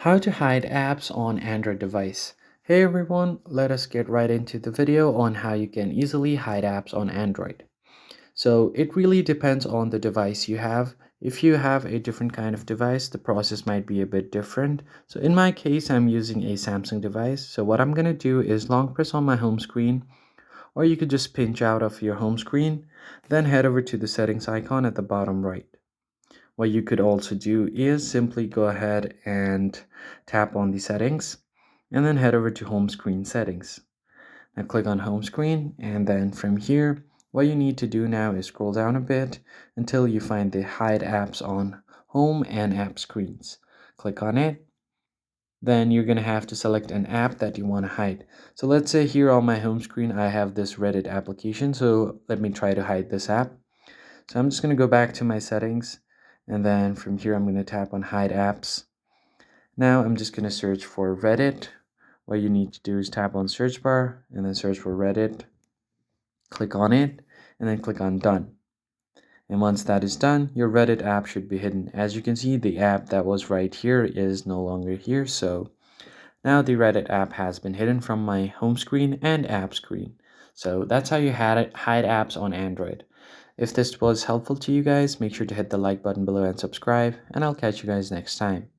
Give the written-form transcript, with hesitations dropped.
How to hide apps on Android device. Hey everyone, let us get right into the video on how you can easily hide apps on Android. So it really depends on the device you have. If you have a different kind of device, the process might be a bit different. So in my case, I'm using a Samsung device. So what I'm going to do is long press on my home screen, or you could just pinch out of your home screen, then head over to the settings icon at the bottom right. What you could also do is simply go ahead and tap on the settings and then head over to home screen settings. Now click on home screen, and then from here, what you need to do now is scroll down a bit until you find the hide apps on home and app screens. Click on it. Then you're going to have to select an app that you want to hide. So let's say here on my home screen, I have this Reddit application. So let me try to hide this app. So I'm just going to go back to my settings, and then from here I'm going to tap on hide apps. Now I'm just going to search for Reddit. What you need to do is tap on search bar and then search for Reddit. Click on it and then click on done. And once that is done, your Reddit app should be hidden. As you can see, the app that was right here is no longer here. So now the Reddit app has been hidden from my home screen and app screen. So that's how you hide apps on Android. If this was helpful to you guys, make sure to hit the like button below and subscribe, and I'll catch you guys next time.